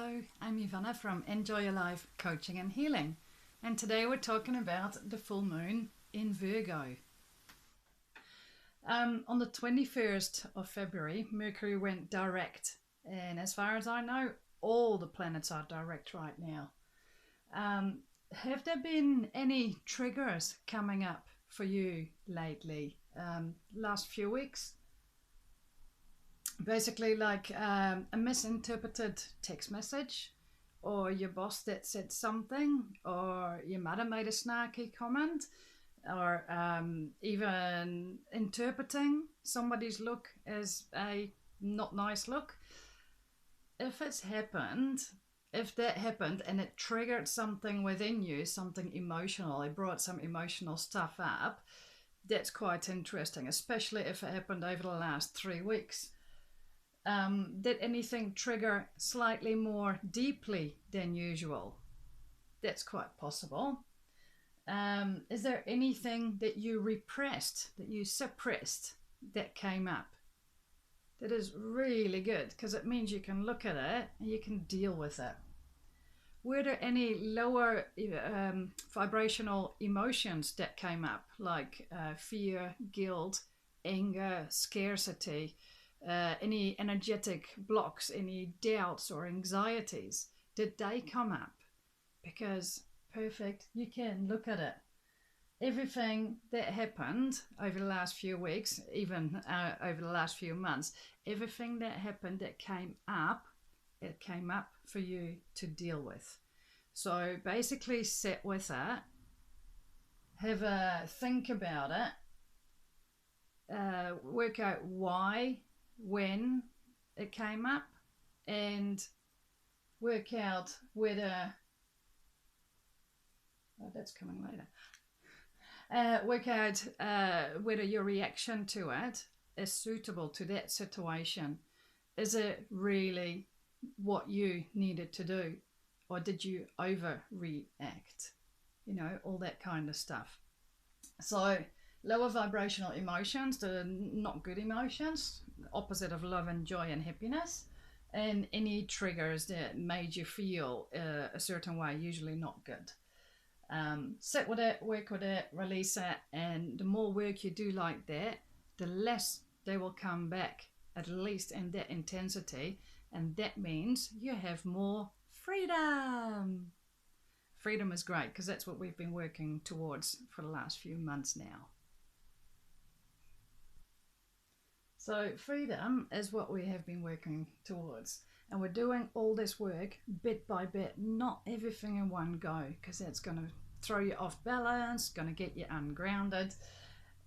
Hello, I'm Yvonna from Enjoy Your Life Coaching and Healing, and today we're talking about the full moon in Virgo. On the 21st of February, Mercury went direct, and as far as I know, all the planets are direct right now. Have there been any triggers coming up for you lately, last few weeks? Basically, like a misinterpreted text message, or your boss that said something, or your mother made a snarky comment, or even interpreting somebody's look as a not nice look. If that happened and it triggered something within you, something emotional, it brought some emotional stuff up, that's quite interesting, especially if it happened over the last 3 weeks. Did anything trigger slightly more deeply than usual? That's quite possible. Is there anything that you repressed, that you suppressed, that came up? That is really good, because it means you can look at it and you can deal with it. Were there any lower vibrational emotions that came up, like fear, guilt, anger, scarcity? Any energetic blocks, any doubts or anxieties, did they come up? Because perfect, you can look at it. Everything that happened over the last few weeks, even over the last few months, everything that happened that came up, it came up for you to deal with. So basically sit with it, have a think about it, work out why, when it came up, and work out whether that's coming later. Work out whether your reaction to it is suitable to that situation. Is it really what you needed to do, or did you overreact? All that kind of stuff. So lower vibrational emotions, the not good emotions, opposite of love and joy and happiness, and any triggers that made you feel a certain way, usually not good. Sit with it, work with it, release it, and the more work you do like that, the less they will come back, at least in that intensity, and that means you have more freedom. Freedom is great, because that's what we've been working towards for the last few months now. So freedom is what we have been working towards, and we're doing all this work bit by bit, not everything in one go, because that's going to throw you off balance, going to get you ungrounded.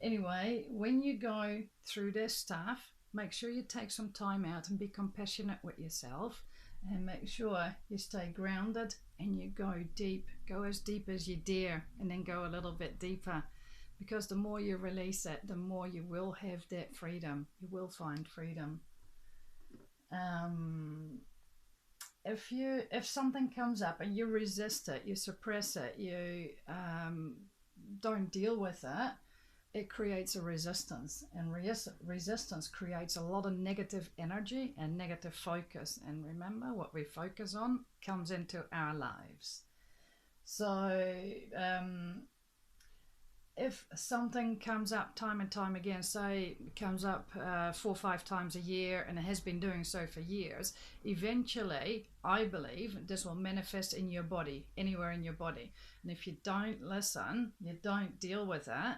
Anyway, when you go through this stuff, make sure you take some time out and be compassionate with yourself, and make sure you stay grounded and you go deep. Go as deep as you dare, and then go a little bit deeper. Because the more you release it, the more you will have that freedom. You will find freedom. If something comes up and you resist it, you suppress it, you don't deal with it, it creates a resistance. And resistance creates a lot of negative energy and negative focus. And remember, what we focus on comes into our lives. So if something comes up time and time again, say it comes up 4 or 5 times a year, and it has been doing so for years, eventually, I believe, this will manifest in your body, anywhere in your body. And if you don't listen, you don't deal with it,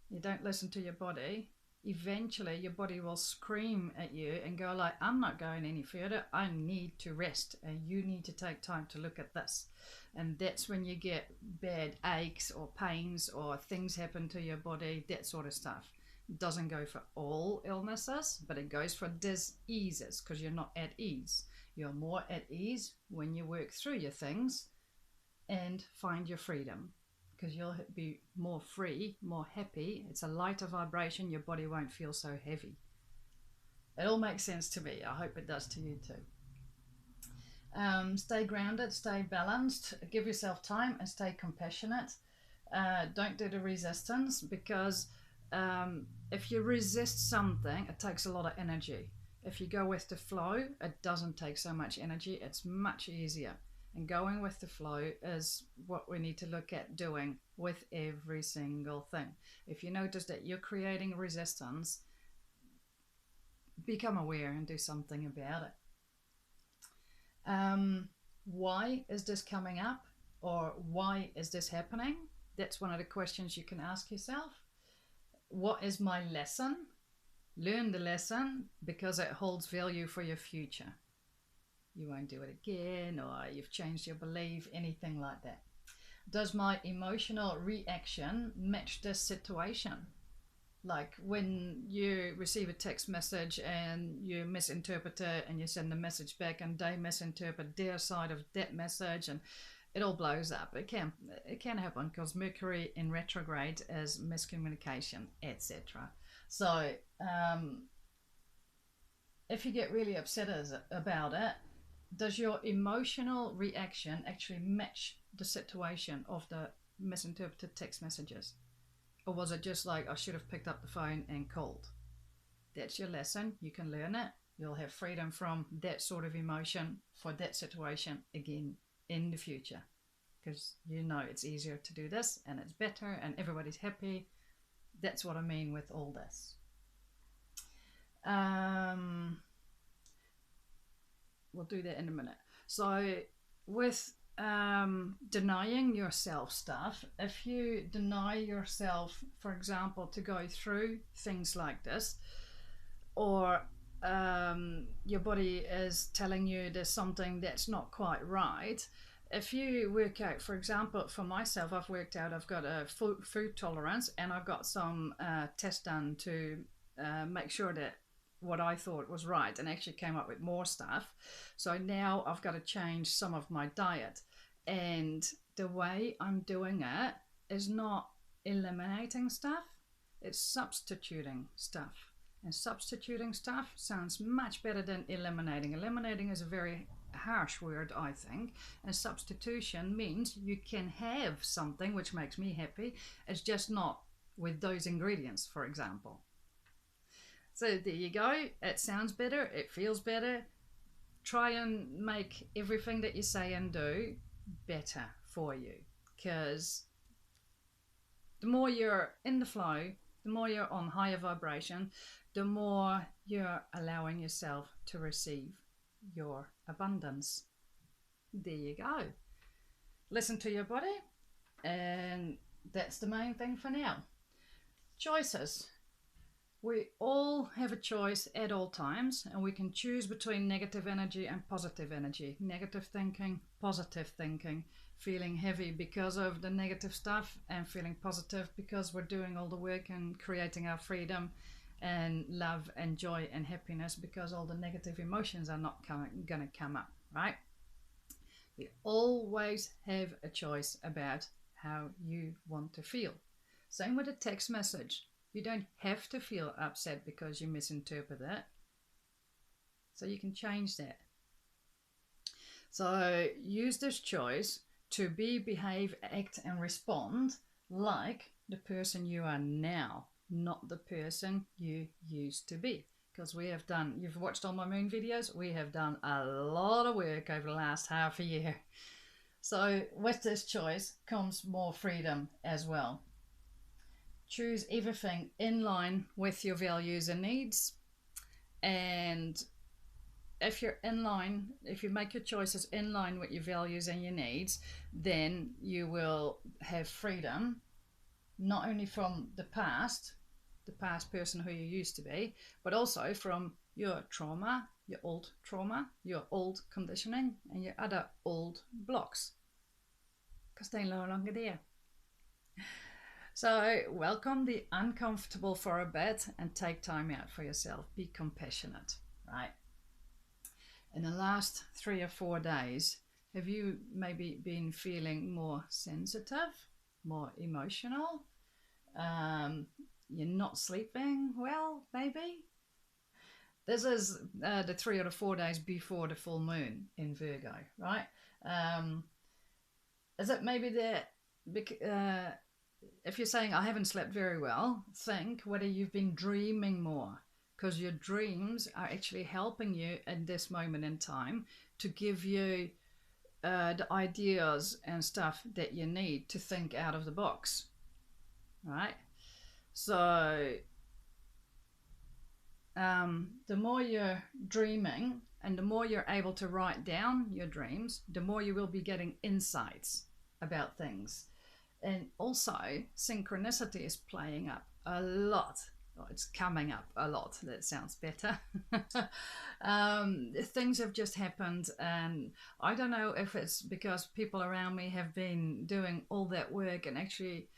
you don't listen to your body, eventually your body will scream at you and go like, I'm not going any further, I need to rest, and you need to take time to look at this. And that's when you get bad aches or pains, or things happen to your body, that sort of stuff. It doesn't go for all illnesses, but it goes for diseases, because you're not at ease. You're more at ease when you work through your things and find your freedom, because you'll be more free, more happy. It's a lighter vibration. Your body won't feel so heavy. It all makes sense to me. I hope it does to you too. Stay grounded, stay balanced, give yourself time, and stay compassionate. Don't do the resistance, because if you resist something, it takes a lot of energy. If you go with the flow, it doesn't take so much energy. It's much easier. And going with the flow is what we need to look at doing with every single thing. If you notice that you're creating resistance, become aware and do something about it. Why is this coming up? Or why is this happening? That's one of the questions you can ask yourself. What is my lesson? Learn the lesson because it holds value for your future. You won't do it again, or you've changed your belief, anything like that. Does my emotional reaction match this situation? Like when you receive a text message and you misinterpret it and you send the message back and they misinterpret their side of that message and it all blows up. It can happen because Mercury in retrograde is miscommunication, etc. So if you get really upset about it, does your emotional reaction actually match the situation of the misinterpreted text messages? Or was it just like, I should have picked up the phone and called? That's your lesson. You can learn it. You'll have freedom from that sort of emotion for that situation again in the future. Because you know it's easier to do this and it's better and everybody's happy. That's what I mean with all this. We'll do that in a minute. So with denying yourself stuff, if you deny yourself, for example, to go through things like this, or your body is telling you there's something that's not quite right, if you work out, for example, for myself, I've worked out I've got a food tolerance and I've got some tests done to make sure that what I thought was right, and actually came up with more stuff. So now I've got to change some of my diet, and the way I'm doing it is not eliminating stuff, it's substituting stuff. And substituting stuff sounds much better than eliminating. Eliminating is a very harsh word, I think, and substitution means you can have something which makes me happy, it's just not with those ingredients, for example. So there you go. It sounds better. It feels better. Try and make everything that you say and do better for you. Because the more you're in the flow, the more you're on higher vibration, the more you're allowing yourself to receive your abundance. There you go. Listen to your body. And that's the main thing for now. Choices. We all have a choice at all times, and we can choose between negative energy and positive energy. Negative thinking, positive thinking, feeling heavy because of the negative stuff, and feeling positive because we're doing all the work and creating our freedom and love and joy and happiness, because all the negative emotions are not going to come up, right? We always have a choice about how you want to feel. Same with a text message. You don't have to feel upset because you misinterpret it. So you can change that. So use this choice to be, behave, act and respond like the person you are now, not the person you used to be. Because we have done, you've watched all my moon videos, we have done a lot of work over the last half a year. So with this choice comes more freedom as well. Choose everything in line with your values and needs. And if you're in line, if you make your choices in line with your values and your needs, then you will have freedom, not only from the past person who you used to be, but also from your trauma, your old conditioning, and your other old blocks, because they're no longer there. So welcome the uncomfortable for a bit and take time out for yourself. Be compassionate, right? In the last 3 or 4 days, have you maybe been feeling more sensitive, more emotional? You're not sleeping well, maybe? This is the 3 or 4 days before the full moon in Virgo, right? Is it maybe that... if you're saying, I haven't slept very well, think whether you've been dreaming more. because your dreams are actually helping you in this moment in time to give you the ideas and stuff that you need to think out of the box, right? So the more you're dreaming and the more you're able to write down your dreams, the more you will be getting insights about things. And also, synchronicity is playing up a lot. Well, it's coming up a lot. That sounds better. Things have just happened, and I don't know if it's because people around me have been doing all that work and actually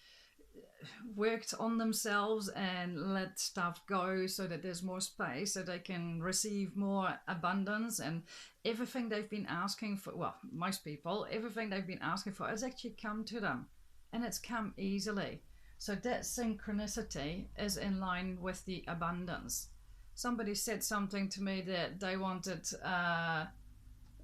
worked on themselves and let stuff go so that there's more space so they can receive more abundance, and everything they've been asking for, well, most people, everything they've been asking for has actually come to them, and it's come easily. So that synchronicity is in line with the abundance. Somebody said something to me that they wanted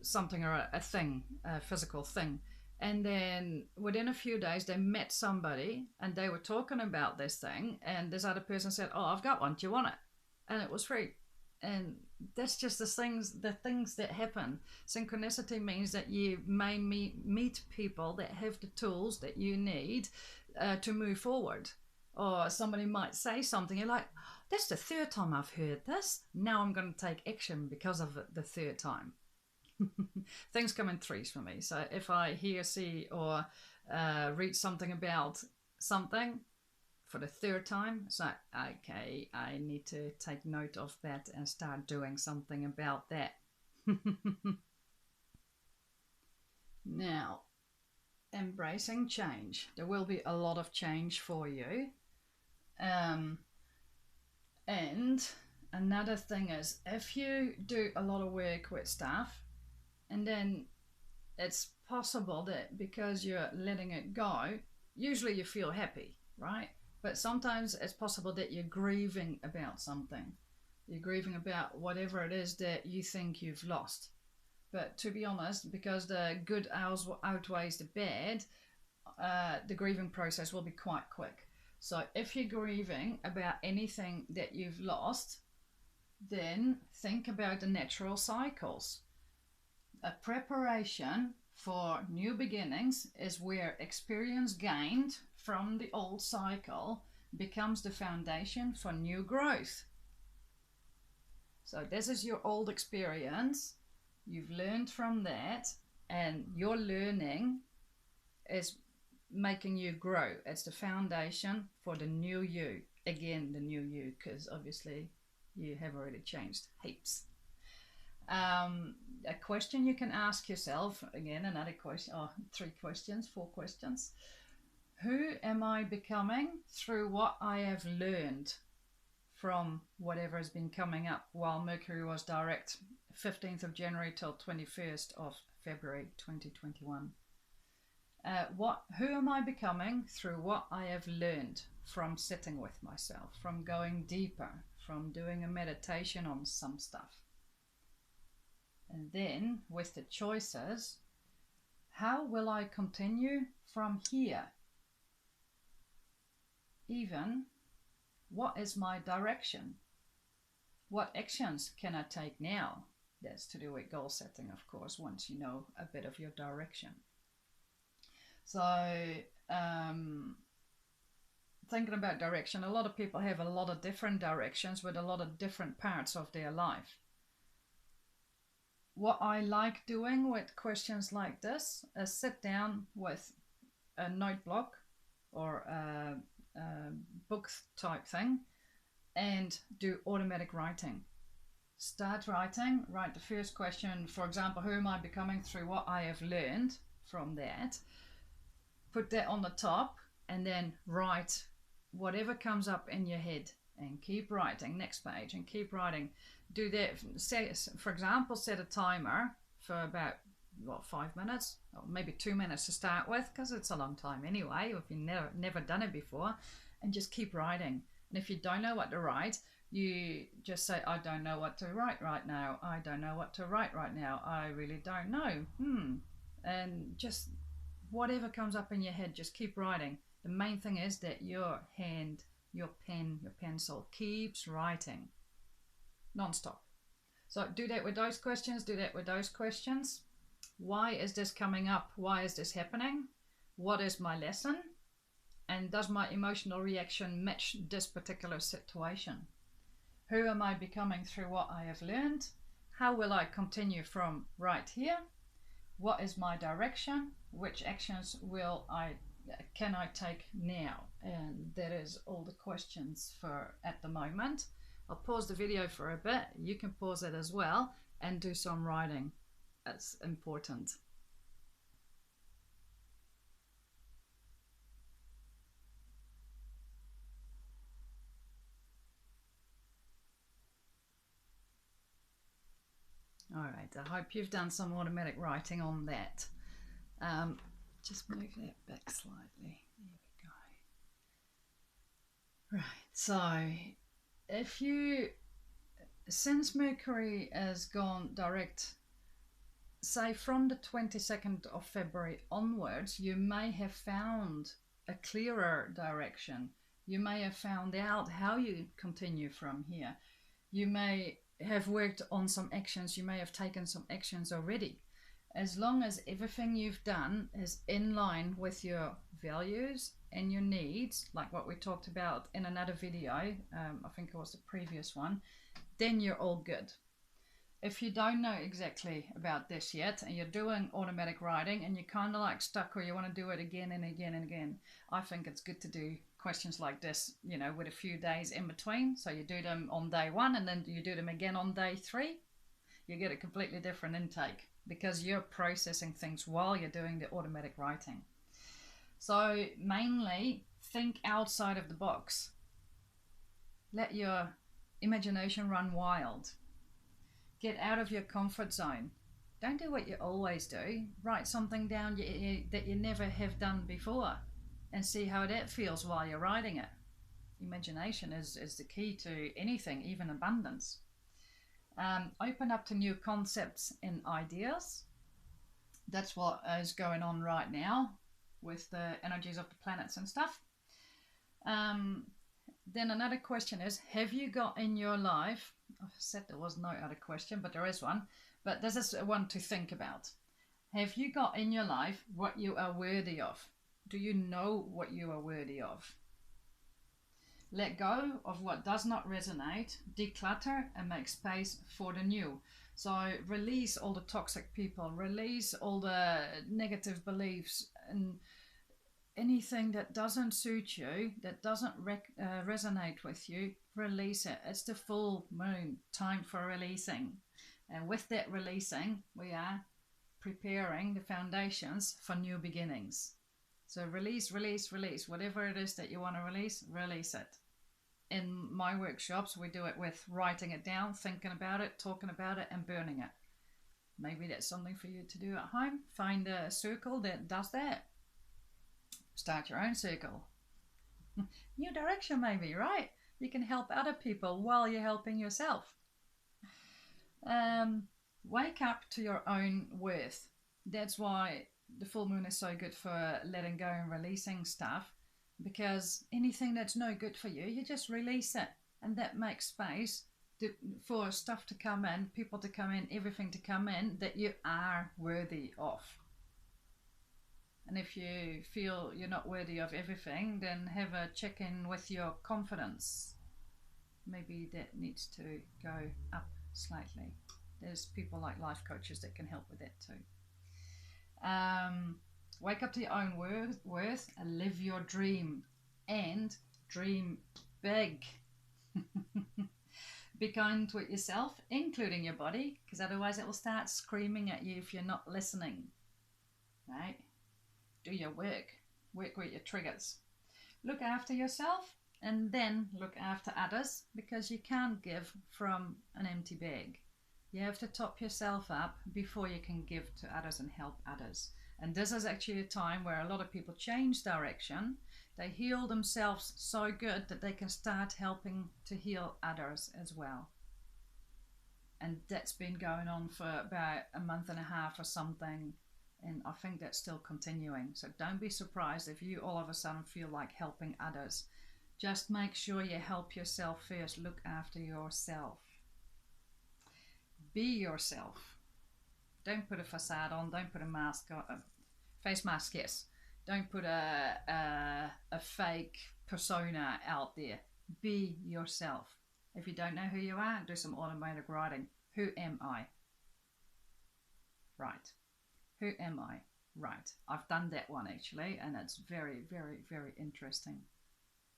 something or a thing, a physical thing. And then within a few days, they met somebody and they were talking about this thing. And this other person said, "Oh, I've got one. Do you want it?" And it was free. And that's just the things that happen. Synchronicity means that you may meet people that have the tools that you need to move forward. Or somebody might say something, you're like, "That's the third time I've heard this. Now I'm going to take action because of it the third time." Things come in threes for me. So if I hear, see, or read something about something for the third time, it's like, okay, I need to take note of that and start doing something about that. Now, embracing change. There will be a lot of change for you. And another thing is, if you do a lot of work with stuff, and then it's possible that because you're letting it go, usually you feel happy, right? But sometimes it's possible that you're grieving about something. You're grieving about whatever it is that you think you've lost. But to be honest, because the good outweighs the bad, the grieving process will be quite quick. So if you're grieving about anything that you've lost, then think about the natural cycles. A preparation for new beginnings is where experience gained from the old cycle becomes the foundation for new growth. So this is your old experience. You've learned from that, and your learning is making you grow. It's the foundation for the new you. Again, the new you, because obviously you have already changed heaps. A question you can ask yourself, again, another question, 4 questions. Who am I becoming through what I have learned from whatever has been coming up while Mercury was direct 15th of January till 21st of February 2021? Who am I becoming through what I have learned from sitting with myself, from going deeper, from doing a meditation on some stuff? And then with the choices, how will I continue from here? Even, what is my direction? What actions can I take now? That's to do with goal setting, of course, once you know a bit of your direction. So, thinking about direction, a lot of people have a lot of different directions with a lot of different parts of their life. What I like doing with questions like this is sit down with a note block or a book type thing and do automatic writing. Start writing, write the first question, for example, who am I becoming through what I have learned from that? Put that on the top and then write whatever comes up in your head and keep writing. Next page and keep writing. Do that, say, for example, set a timer for about 5 minutes or maybe 2 minutes to start with, because it's a long time anyway if you've never done it before, and just keep writing. And if you don't know what to write, you just say, I don't know what to write right now. I don't know what to write right now. I really don't know. And just whatever comes up in your head, just keep writing. The main thing is that your hand, your pen, your pencil keeps writing. non-stop. So do that with those questions, do that with those questions. Why is this coming up? Why is this happening? What is my lesson? And does my emotional reaction match this particular situation? Who am I becoming through what I have learned? How will I continue from right here? What is my direction? Which actions can I take now? And that is all the questions for at the moment. I'll pause the video for a bit. You can pause it as well and do some writing. That's important. All right, I hope you've done some automatic writing on that. Just move that back slightly. There we go. Right, so since Mercury has gone direct, say from the 22nd of February onwards, you may have found a clearer direction. You may have found out how you continue from here. You may have worked on some actions. You may have taken some actions already. As long as everything you've done is in line with your values and your needs, like what we talked about in another video, I think it was the previous one, then you're all good. If you don't know exactly about this yet and you're doing automatic writing and you're kind of like stuck or you want to do it again and again and again, I think it's good to do questions like this, you know, with a few days in between. So you do them on day 1 and then you do them again on day 3. You get a completely different intake because you're processing things while you're doing the automatic writing. So mainly think outside of the box. Let your imagination run wild. Get out of your comfort zone. Don't do what you always do. Write something down that you never have done before and see how that feels while you're writing it. Imagination is the key to anything, even abundance. Open up to new concepts and ideas. That's what is going on right now with the energies of the planets and stuff. Then another question is, have you got in your life, I said there was no other question, but there is one, but this is one to think about. Have you got in your life what you are worthy of? Do you know what you are worthy of? Let go of what does not resonate, declutter and make space for the new. So release all the toxic people, release all the negative beliefs and anything that doesn't suit you, that doesn't resonate with you, release it. It's the full moon, time for releasing. And with that releasing, we are preparing the foundations for new beginnings. So release, release, release. Whatever it is that you want to release, release it. In my workshops, we do it with writing it down, thinking about it, talking about it, and burning it. Maybe that's something for you to do at home. Find a circle that does that. Start your own circle. New direction maybe, right? You can help other people while you're helping yourself. Wake up to your own worth. That's why the full moon is so good for letting go and releasing stuff, because anything that's no good for you, you just release it, and that makes space for stuff to come in, people to come in, everything to come in that you are worthy of. And if you feel you're not worthy of everything, then have a check-in with your confidence. Maybe that needs to go up slightly. There's people like life coaches that can help with that too. Wake up to your own worth and live your dream. And dream big. Be kind with yourself, including your body, because otherwise it will start screaming at you if you're not listening. Right? Do your work. Work with your triggers. Look after yourself and then look after others, because you can't give from an empty bag. You have to top yourself up before you can give to others and help others. And this is actually a time where a lot of people change direction. They heal themselves so good that they can start helping to heal others as well. And that's been going on for about a month and a half or something. And I think that's still continuing. So don't be surprised if you all of a sudden feel like helping others. Just make sure you help yourself first. Look after yourself. Be yourself. Don't put a facade on. Don't put a mask on. A face mask, yes. Don't put a fake persona out there. Be yourself. If you don't know who you are, do some automatic writing. Who am I? Right. Who am I? Right. I've done that one actually, and it's very, very, very interesting.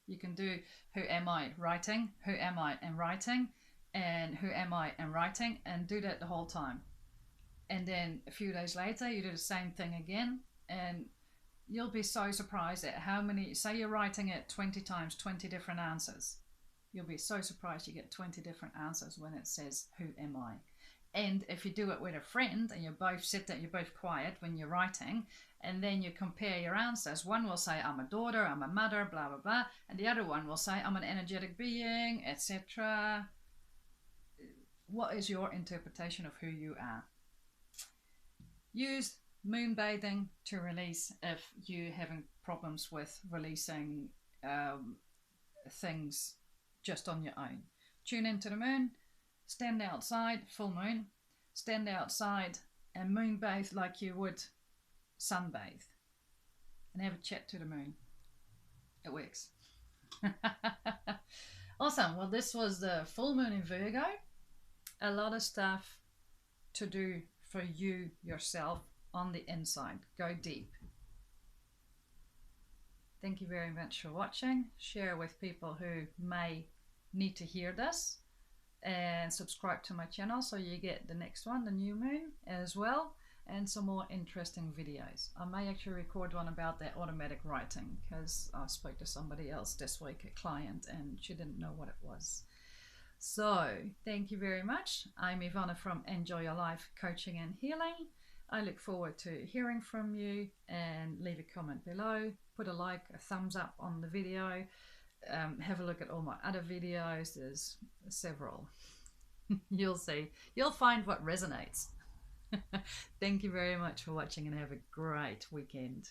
You can do who am I writing, who am I and writing, and who am I and writing, and do that the whole time. And then a few days later, you do the same thing again, and you'll be so surprised at how many, say you're writing it 20 times, 20 different answers. You'll be so surprised you get 20 different answers when it says, who am I? And if you do it with a friend and you both sit there, you're both quiet when you're writing, and then you compare your answers. One will say, I'm a daughter, I'm a mother, blah, blah, blah. And the other one will say, I'm an energetic being, etc. What is your interpretation of who you are? Use moonbathing to release if you're having problems with releasing things just on your own. Tune into the moon, stand outside, full moon, stand outside and moonbathe like you would sunbathe, and have a chat to the moon. It works. Awesome. Well, this was the full moon in Virgo. A lot of stuff to do for you yourself on the inside. Go deep. Thank you very much for watching. Share with people who may need to hear this, and subscribe to my channel so you get the next one, the new moon, as well, and some more interesting videos. I may actually record one about that automatic writing, because I spoke to somebody else this week, a client, and she didn't know what it was. So thank you very much. I'm Yvonna from Enjoy Your Life Coaching and Healing. I look forward to hearing from you, and leave a comment below. Put a like, a thumbs up on the video. Have a look at all my other videos. There's several. You'll see. You'll find what resonates. Thank you very much for watching, and have a great weekend.